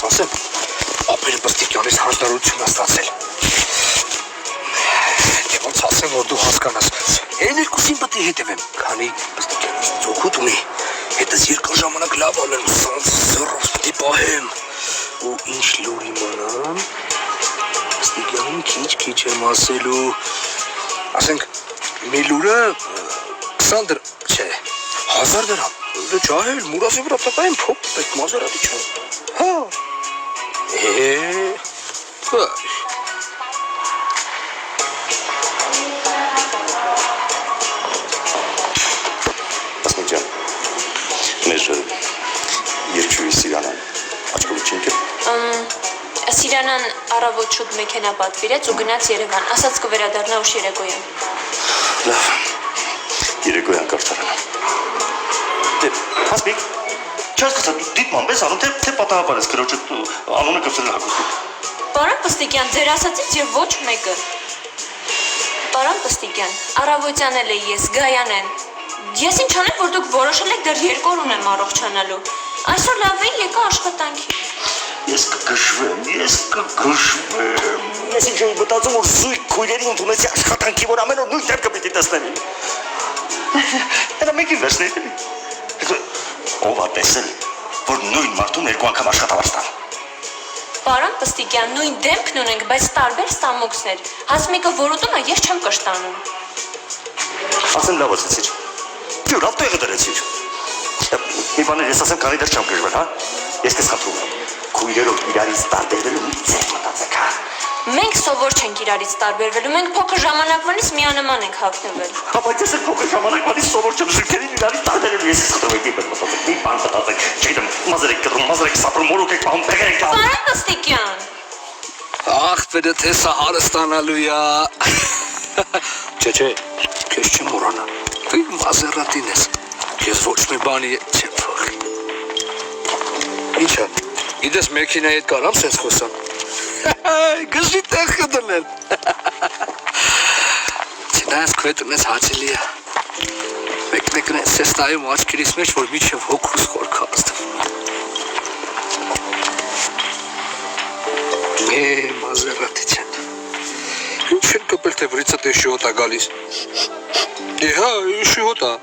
ասեմ, ապերը Պստիկյանից հանձնարարություն ստացել։ Եվ ոնց ասեմ, որ դու հասկանաս, այն երկուսին պետք է հետևեմ, քանի Պստիկյանից ծոքուտ ունի, հետս երկար ժամանակ լավ ալեմ, սանձ զռով պետք է պահեմ, ու ինչ լուր իմանամ, Պստիկյանին քիչ եմ ասելու, ասենք, մի լուրը 20 դրամ, չէ, 1000 դրամ, ջահել, մուրազի վրա տակային փոք, այդ մազերատի չեմ, հա, Ասմիկ ջան, մեր երկչուի Սիրանան, աչկովի չինք է։ Սիրանան առավոտ շուտ մեքենա պատվիրեց ու գնաց Երևան, ասաց կվերադառնա ուշ երեկոյան։ Լավ, երեկոյան կարդարան։ Ասմիկ, չես կսա դիտման բես անում, թե պատահապար ես կրոջը անունը կպսել հակուստի։ Պարոն Պստիկյան, ձեր ասացից և ոչ մեկը։ Պարոն Պստիկյան, առավոտյան էլ էի ես, Գայանեն։ Ես ինչ անեմ, որ դուք որոշել եք դեռ 2 օր ունեմ առողջանալու։ Այսօր լավ էի եկա աշխատանքի։ Ես կգժվեմ։ Ես ինչ էի մտածում, որ զույգ քույրերի ընդունեցի աշխատանքի, որ ամեն օր նույն դեպքը պիտի տեսնեմ։ Դա մեկին վերցնեի։ Ով ա տեսել, որ նույն մարդուն 2 անգամ աշխատավարձ տան։ Պարոն Պստիկյան, նույն դեմքն ունենք, բայց տարբեր ստամոքսներ։ Հասմիկը որոտում է, ես չեմ կշտանում։ Ասեմ լավ ասեցիր։ Ջուրավ տեղը դրեցիր։ Մի բաներ ես ասեմ, քանի դեռ չեմ գժվել, հա։ Ես կսխաթում եմ։ Քույրերով իրարից տարբերվելու մի ձև մտածեք, հա։ Մենք սովոր չենք իրարից տարբերվելու, մենք փոքր ժամանակվանից միանման ենք հագնվել։ Բայց ես փոքր ժամանակվանից սովոր չեմ զույգերին իրարից տարբերելու, ես սխաթում եք իբր մտածեք, մի բան մտածեք, չգիտեմ, մազեր եք կտրում, մազեր եք սապրում, մորուք եք պահում, տեղեր եք տանում։ Պարոն Պստիկյան։ Աղբերը թե սա հարստանալու է։ Չէ, քեզ չեմ մոռանա։ Դու Մազերատին ես։ Ես ոչ մի բանի չեմ փոխի։ Ինչա։ Իդես մեքենայի հետ կարամ սենց խոսամ։ Գժի տեղ կդնել։ Չնայած քո հետ ունես հաճելի է։ Մեկ-մեկն է սեստայում աչքերիս մեջ, որ միջև հոգուս խորքը ազդվում։ Մազերատի չեն։ Ինչ են կպել, թե վրիցը թե շիհոտ է գալիս։ Հա, շիհոտ է։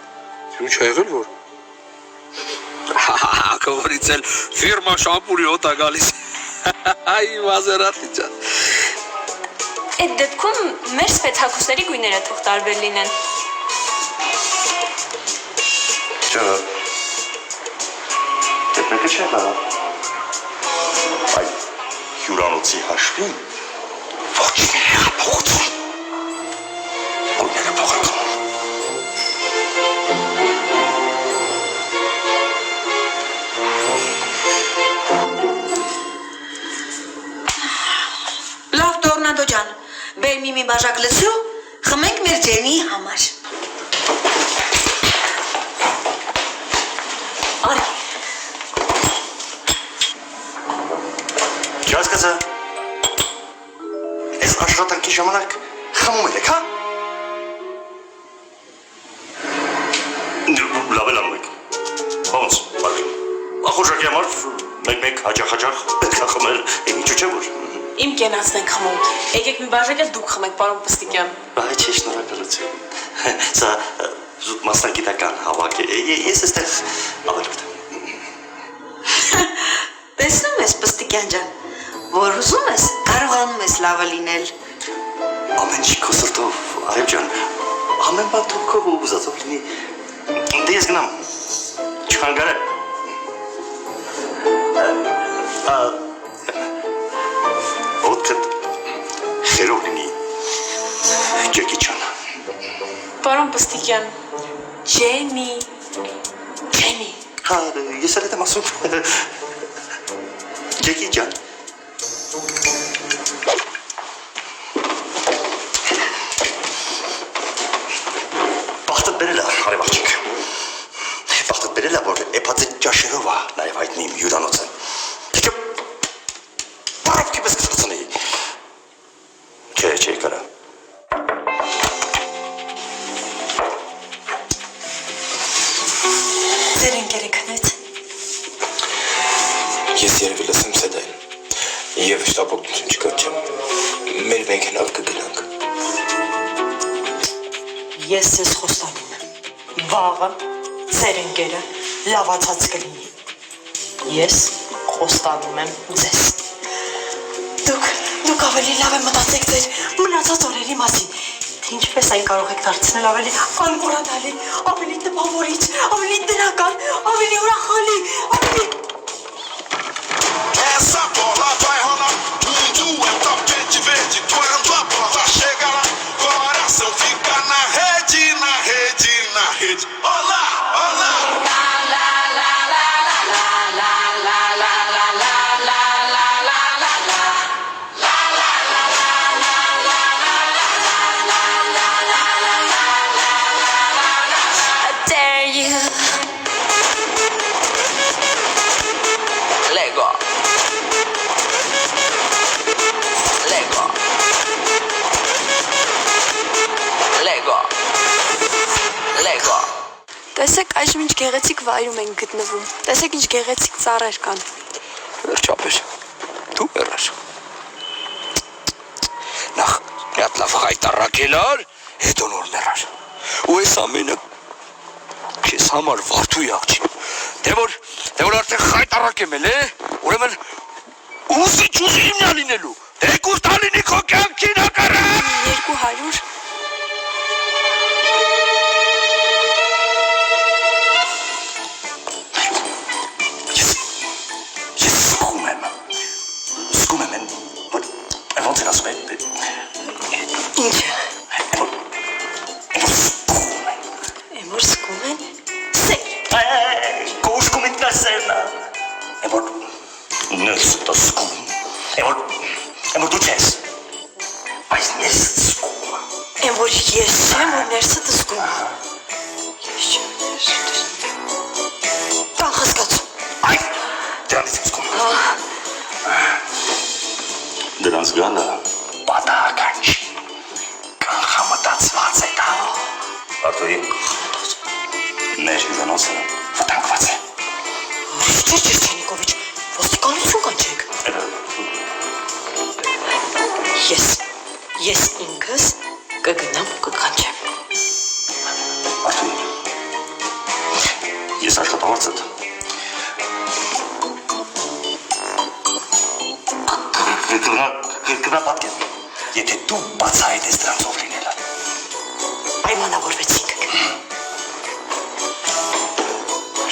Ինչ է եղել, որ։ Կորից էլ ֆիրմա շամպուրի հոտ է գալիս։ Այ Մազերատի ջան։ Այդ դեպքում մեր սպեցակուսների գույները թող տարբեր լինեն։ Չէ։ Դե մեկը չէ նա։ Այ հյուրանոցի հաշվին ոչ մի հեղափոխություն։ Գույները փոխել։ Տորնադո ջան, բեր մի բաժակ լցրու, խմենք մեր ջենի համար։ Արի։ Չհասկացա։ Այս աշխատանքի ժամանակ խմում եք, հա։ Լավ էլ անում եք։ Ոնց, ախորժակի համար մեկ հաճախ պետք է խմել, ինչու՞ չէ որ։ Իմ կենացն ենք խմում, եկեք մի բաժակ էլ դուք խմեք, պարոն Պստիկյան։ Այ չէ, շնորհակալություն։ Սա մասնագիտական հավաք է, ես էստեղ ավելորդ եմ։ Տեսնում ես Պստիկյան ջան, որ ուզում ես, կարողանում ես լավը լինել։ Ամեն ինչ քո սրտով, արև ջան, ամեն բան դու քո ուզածով լինի։ Դե ես գնամ, չխանգարեմ։ Ոտքդ խերով լինի, Ջեկի ջան։ Պարոն Պստիկյան, Ջենի։ Հա, ես էլ եմ ասում, Ջեկի ջան։ Բախտդ բերել է, արև աղջիկ։ Բախտդ բերել է, որ էպացի ճաշերով է նաև հայտնի իմ հյուրանոցը։ Բարովքի պես կսկսնի։ Չէ, կարա։ Ձեր ընկերը քնեց։ Ես երևի լսեմ Սեդային։ Եվ շտապօգնություն չկա չեմ։ Մեր մեքենավ կգնանք։ Ես ձեզ խոստանում եմ։ Վաղը ձեր ընկերը լավացած կլինի։ Ես խոստանում եմ ձեզ։ Դուք ավելի լավ է մտածեք ձեր մնացած օրերի մասին։ Ինչպես այն կարող եք դարձնել ավելի անմոռանալի, ավելի տպավորիչ, ավելի դրական, ավելի ուրախալի, ավելի Essa bola vai rolar, mundo é top de verde. Quando a bola chega lá, coração fica na rede, na rede, na rede. Olá, olá. Տեսեք, այժմ ինչ գեղեցիկ վայրում ենք գտնվում։ Տեսեք ինչ գեղեցիկ ծառեր կան։ Վերջապես դու մեռար։ Նախ մի հատ լավ հայտարարել ար, հետո նոր մեռար։ Ու այս ամենը քեզ համար վարդու աղջի։ Դե որ արդեն հայտարարեմ էլ, ուրեմն ուզի ճուզի հիմնա լինելու։ Դե կուստալինի քո կյանքին հակառակ։ 200 Ինչ է։ Էմոր սկում են սեր։ Կոշկում ինքն է սերնա։ Էմոր ներսը տա սկում։ Էմոր դու չես։ Բայց ներսը սկում։ Էմոր ես չեմ, որ ներսը սկում։ Ես չեմ ներսը սկում։ Տան խզկացում։ Այ, դրանից եմ սկում։ Դրանց գալը պատահական չի։ Կանխամտածված է դա։ Արտոյի, մեր հյուրանոցը վտանգված է։ Ռիչտեր Չերչենիկովիչ, ոստիկանություն կանչեք։ Ես ինքս կգնամ ու կկանչեմ։ Արտոյի, ես աշխատավորցդ կգնապատկեմ, եթե դու բացահայտ ես դրանցով լինելը։ Պայմանավորվեցինք։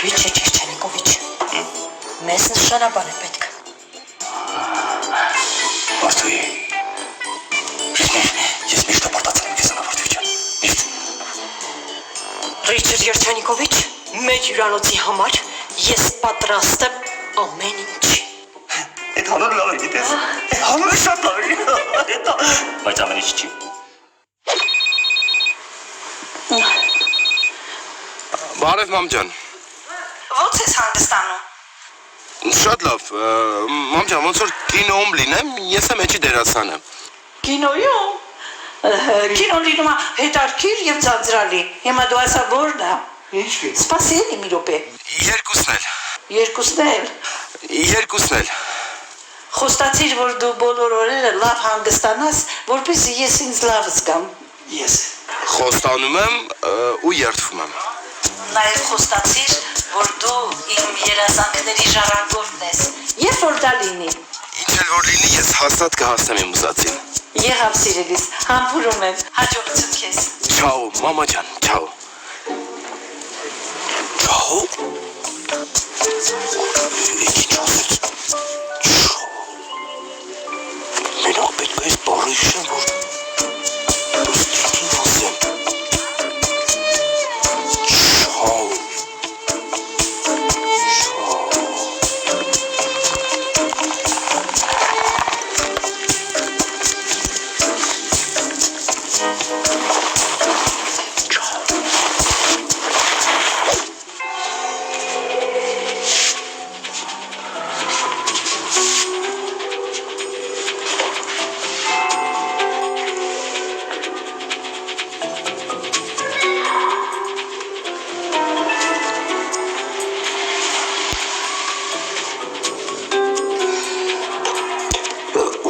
Ռիչտեր Չերչենիկովիչ, մեզ նշանաբան է պետք։ Արտոյի, ես միշտ ապարտացել եմ քեզ անավարտվիչը, միշտ։ Ռիչտեր Չերչենիկովիչ, մեր հյուրանոցի համար ես պատրաստ եմ ամեն ինչ։ Այդ հանուն լավ է գիտես, այդ հանուն շատ լավ է, բայց ամեն ինչ չի։ Բարև մամ ջան։ Ո՞նց ես հանգստանում։ Շատ լավ, մամ ջան, ոնց որ կինոում լինեմ, ես եմ էջի դերասանը։ Կինոյում։ Կինոն լինում է հետարքիր եւ ձանձրալի։ Հիմա դու ասա որն է։ Ինչի՞։ Սպասելի մի րոպե։ Երկուսն էլ։ Խոստացիր, որ դու բոլոր օրերը լավ հանգստանաս, որպեսզի ես ինձ լավ զգամ։ Ես խոստանում եմ ու երդվում եմ։ Նաև խոստացիր, որ դու իմ երազանքների ժառանգորդն ես։ Երբ որ դա լինի։ Ինչ էլ որ լինի, ես հաստատ կհասնեմ իմ ուզածին։ Եղավ սիրելիս, համբուրում եմ, հաջողություն քեզ։ Չաո, մամա ջան, չաո։ Չաո։ Ինչ ասեց։ Չաո։ Մենակ պետք է այս բառը հիշեմ, որ ոստիկին ասեմ։ Չաո։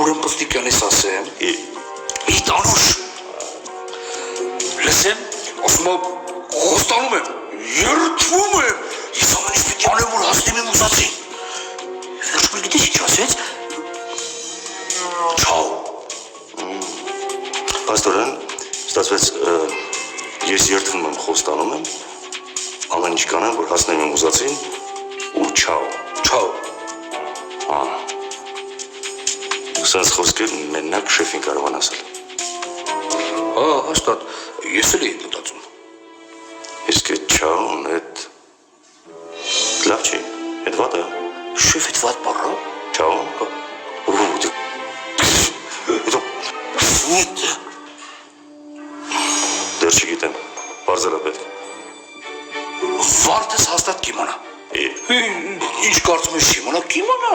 Բարոն Պստիկյանից ասեմ, Իտանուշ, լսեմ, ասում եմ, խոստանում եմ, երդվում եմ, ես ամեն ինչ պիտի անեմ, որ հասնեմ իմ ուզածին։ Վերջում գիտես ինչ ասեց։ Չաո։ Պաստորեն, ստացվեց ես երդվում եմ, խոստանում եմ, ամեն ինչ կանեմ, որ հասնեմ իմ ուզածին ու չաո։ Չաո։ Սենց խոսքեր մենակ շեֆին կարողան ասել։ Հաստատ, ես էլ էի մտածում։ Իսկ այդ չաոն, այդ լավ չի, այդ վատ է։ Շեֆ այդ վատ բառա։ Չաոն, դեր չգիտեմ, բարձր է պետք։ Վարդս հաստատ կիմանա։ Ինչ կարծում ես կիմանա, կիմանա։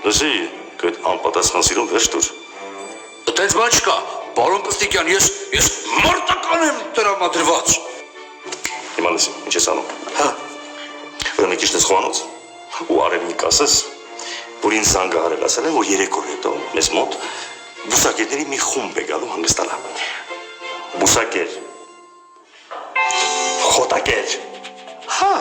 Լսի, այդ անպատասխան սիրուն վերջ տուր։ Տենց բան չկա, բարոն Պստիկյան, ես մարտական եմ տրամադրված։ Հիմա լսի, ինչ ես անում։ Հա։ Ուրեմն քիչ ես խոհանոց ու արևնիկ ասես, որ ինձ զանգահարել ասել են, որ 3 օր հետո մեզ մոտ բուսակերների մի խումբ է գալու հանգստանալ։ Բուսակեր։ Խոտակեր։ Հա։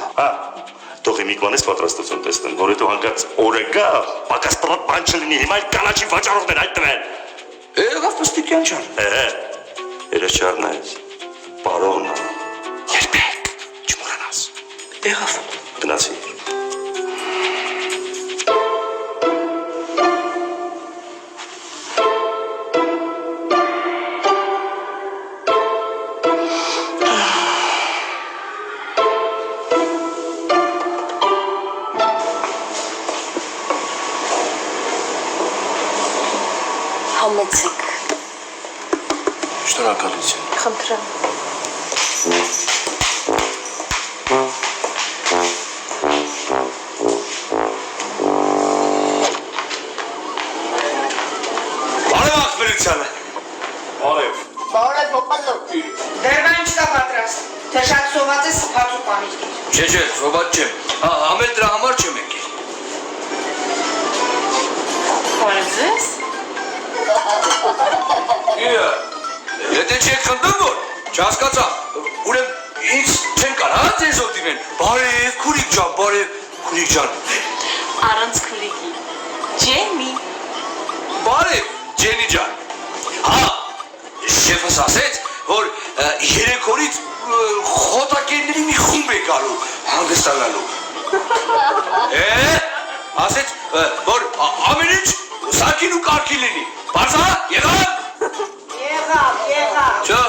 Թող իմիկմանես պատրաստություն տեսնեն, որ հետո հանկարծ օրը գա, պակաստրատ բան չլինի, հիմա այդ կանաչի վաճառողներ հայտնվեն։ Եղավ Պստիկյան ջան։ Երես չառնայես, պարոն, Երբեք չմոռանաս։ Եղավ։ գնացի։ Համեցեք։ Շնորհակալություն։ Խնդրեմ։ Բարև ախբերությանը։ Բարև։ Բարև ոպալո։ Դերման չկա պատրաստ։ Թե շատ սոված ես հացու պանիր։ Չէ, սոված չեմ։ Ամեն դրա համար չեմ եկել։ Խորզես։ Եթե չեք խնդում որ, չհասկացա, ուրեմն ինձ չեն կարա ձեզ օդիվեն, բարև քուրիկ ջան, Առանց քուրիկի։ Ջեմի։ բարև ջենի ջան, հա, շեֆս ասեց, որ 3 օրից խոտակերների մի խումբ է գալու հանգստանալու, ասեց, որ ամեն ինչ սակին ու կարգի լինի, բարձա, եղավ, Չէ։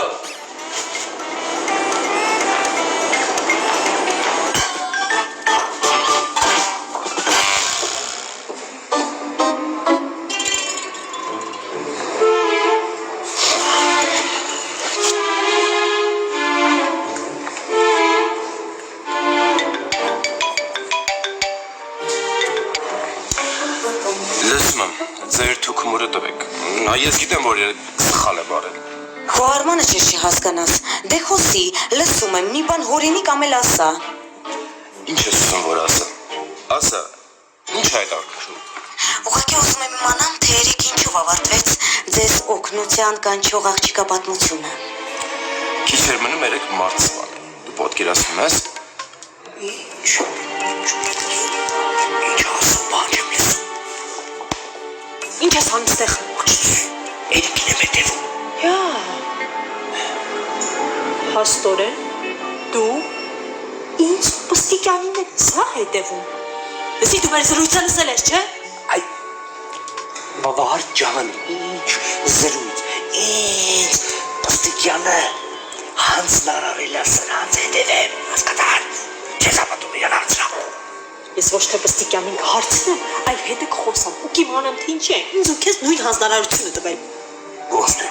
Լսում եմ, ձեր թուքումուրը տվեք։ Ես գիտեմ, որ սխալ է բարել։ Քո արմանը չի հասկանաս, դե խոսի, լսում եմ, մի բան հորինիկ ամել ասա։ Ինչ ես ուզում որ ասա։ Ասա, ինչ այդ արկաշում։ Ուղղակի ուզում եմ իմանամ, թե երեք ինչով ավարտվեց ձեզ օգնության կանչող աղջիկա պատմությունը։ Քիչ էր մնում 3 մարտսվան։ Դու պատկերացնում ես։ Ինչ ասում բան չեմ լսում։ Ինչ ես անում ստեղ։ Երեքին եմ հետևում։ Հաստորեն, դու ինձ Պստիկյանին ես հա հետևում։ Լսի դու մեր զրույցը լսել ես, չէ՞։ Այ բավար ջան, ինչ զրույց, ինչ Պստիկյանը հանձնարարել է սրանց հետևեմ, հասկացար, չես ապատում իրան հարցրամ։ Ես ոչ թե Պստիկյանին կհարցնեմ, այլ հետը կխոսամ ու կիմանամ թե ինչ է, ինձ ու քեզ նույն հանձնարարությունը տվել։ Ոստե,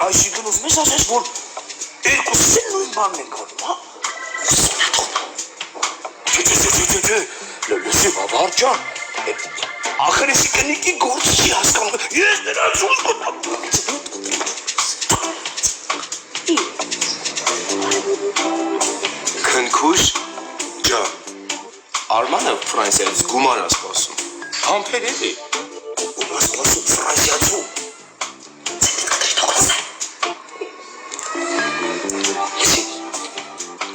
այսինքն ուզում ես ասես, որ երկուսս էլ նույն բանն ենք անում, հա։ Չէ, լսի բավար ջան, ախր եսի կնիկի գործ չի հասկանում, ես նրանց ուզ կտամ։ Քնքուշ ջան, Արմանը Ֆրանսիայից գումար է սպասում։ Համբեր էլի։ Ես խոսում ֆրանսիացու։ Լսի,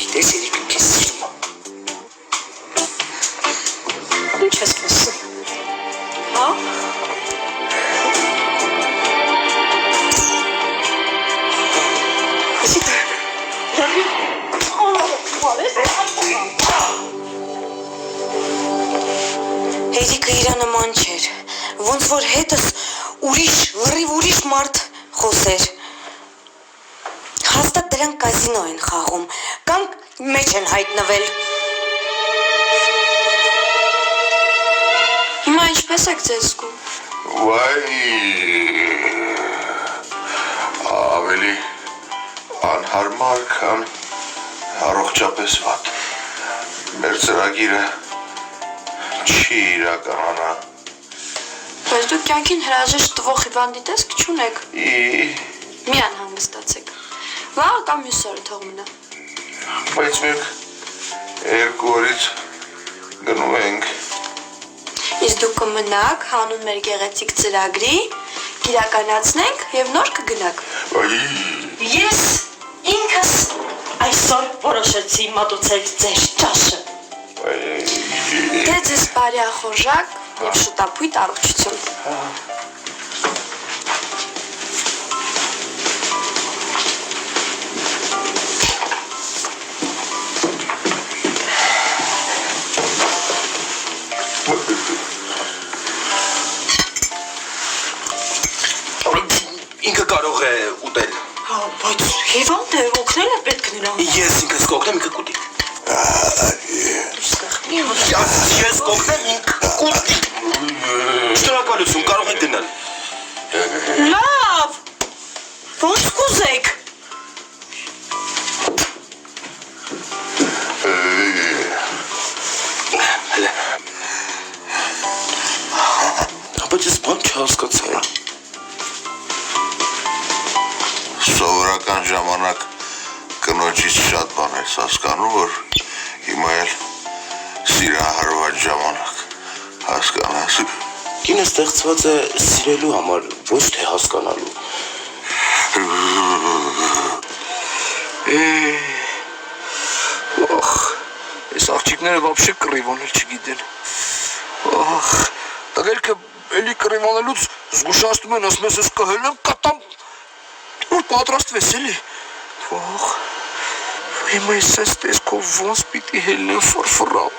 գիտես երիք քեզ սիրում եմ։ Ինչ ես խոսում։ Հա? Հերիկը իրա նման չէր, ոնց որ հետս լրիվ ուրիշ մարդ խոսեր։ Հաստատ դրանք կազինո են խաղում, կամ մեջ են հայտնվել։ Հիմա ինչպես եք ձեզ զգում։ Վայ, ավելի անհարմար, քան առողջապես վատ։ Մեր ծրագիրը չի իրականանա։ Բայց դուք կյանքին հրաժեշտ տվող հիվանդի տեսք չունեք։ Մի անհանգստացեք։ Վաղը կամ մյուս օրը թող մնա։ Բայց մենք 2 օրից գնում ենք։ Իսկ դուք կմնաք հանուն մեր գեղեցիկ ծրագրի, կիրականացնենք եւ նոր կգնաք։ Ես ինքս այսօր որոշեցի մատուցել ձեր ճաշը։ Դե ձեզ բարի ախորժակ եւ շուտապույտ առողջություն։ Ինքը կարող է ուտել։ Հա, բայց հիվանդ է, օգնել է պետք նրան։ Ես ինքս կօգնեմ, ինքը կուտի։ Ես կօգնեմ, ինքը կուտի։ Շնորհակալություն, կարող եք գնալ։ Լավ։ Ոնց կուզեք։ Բայց ես բան չհասկացա։ Սովորական ժամանակ կնոջից շատ բան ես հասկանում, որ հիմա էլ սիրահարված ժամանակ հասկանաս։ Կինը ստեղծված է սիրելու համար, ոչ թե հասկանալու։ Ախ, այս աղջիկները вообще կռիվոնել չգիտեն։ Ախ, տղերքը էլի կռիվոնելուց զգուշացնում են, ասում ես կհել եմ կատամ, որ պատրաստվես էլի։ Ախ, հիմա ես այս տեսքով ոնց պիտի հելնեմ ֆորֆռալ։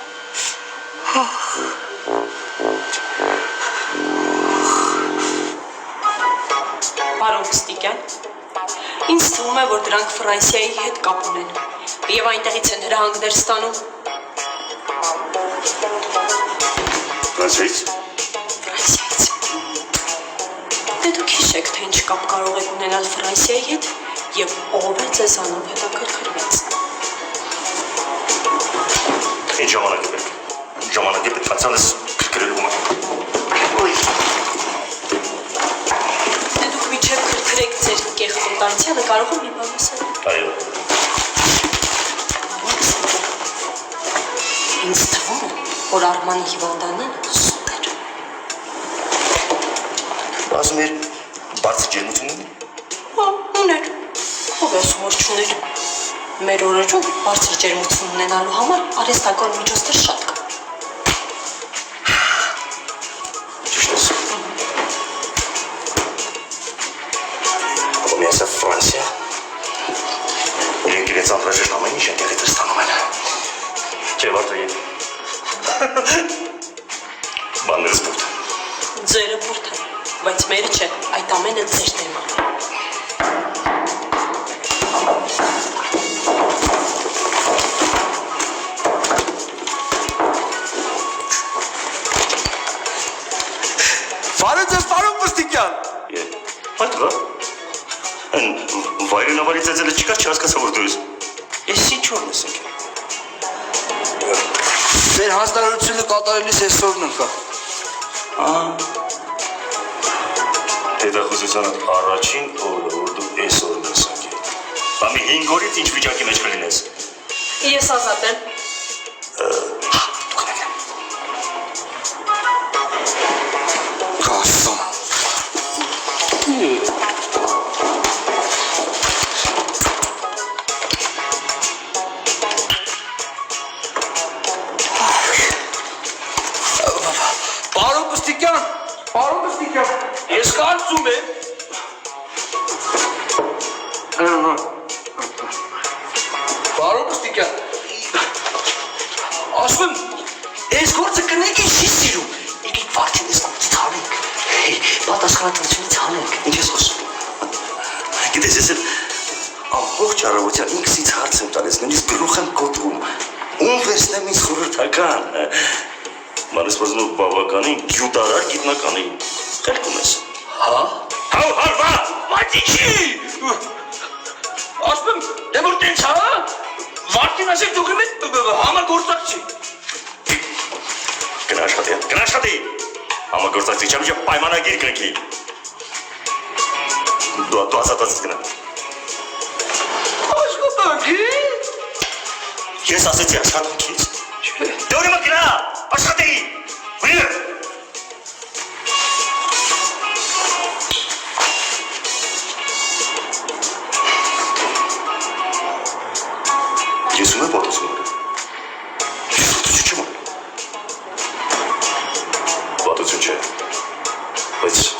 Պարոն Կստիկյան, ինձ թվում է, որ դրանք Ֆրանսիայի հետ կապ ունեն եւ այնտեղից են հրահանգներ ստանում։ Ֆրանսիայից։ Ֆրանսիայից։ Դե դուք հիշեք, թե ինչ կապ կարող եք ունենալ Ֆրանսիայի հետ եւ ով է ձեզանով հետաքրքրված։ Ինչ ժամանակ է պետք։ Ժամանակ է պետք հացանես քրքրելու համար։ Դե դուք միջև քրքրեք ձեր կեղտոտ անցյալը, կարող եմ մի բան ասել։ Այո։ Ինձ թվում է, որ Արմանի հիվանդանին սուտ էր։ Ասում էր բարձր ջերմություն ունի։ Հա, ուներ։ Ով է ասում, որ չուներ։ Մեր օրերում բարձր ջերմություն ունենալու համար արհեստական միջոցներ շատ կան։ Ճիշտ ես։ Ամենասա Ֆրանսիա։ Իրենք իրենց անհրաժեշտ ամեն ինչ այնտեղից ստանում են։ Չէ, վարդուի։ Բաններս բուրդ։ Ձերը բուրդ է, բայց մերը չէ, այդ ամենը ձեր թեման է։ Բարև ձեզ, պարոն Մստիկյան։ Այդ վա։ Են վայրենավարի ծեծելը չկար չհասկացա, որ դու ես։ Ես ինչ-որ լսեք։ Ձեր հանձնարարությունը կատարելիս այսօրն ընկա։ Հետախուզության առաջին օրը, որ դու այսօրն ես ընկել։ Բամի 5 օրից ինչ վիճակի մեջ կլինես։ Ես ազատ եմ։ Կասում։ Պարոն Տստիկյան, ես կարծում եմ։ Պարոն Տստիկյան, ասում եմ, ես գործը կնեք ինչ չի սիրում։ Եկեք վարդին ես գործից հանենք, պատասխանատվությունից հանենք, ինչ ես խոսում։ Գիտես, ես էլ ամբողջ առավոտյան ինքսից հարց եմ տալիս, նույնիսկ գլուխ եմ կոտրում, ում վերցնեմ ինձ խորհրդական։ Մանես ոզնու բավականին գյուտարար գիտնականի խելք ունես։ Հա։ Հա, Բայց ինչի։ Ասում եմ, դե որ տենց հա, վարդին ասեք դուք իմ հետ համագործակցի։ Գնա աշխատի, համագործակցի չեմ և պայմանագիր կնքի։ Դու ասատացից գնա։ Աշխատանքի։ Ես ասեցի աշխատանքից։ Դե ուրեմն գնա, աշխատի, վիրը։ Ես ում եմ պատասում եմ։ Ես պատասություն չեմ։ Պատասություն չէ, բայց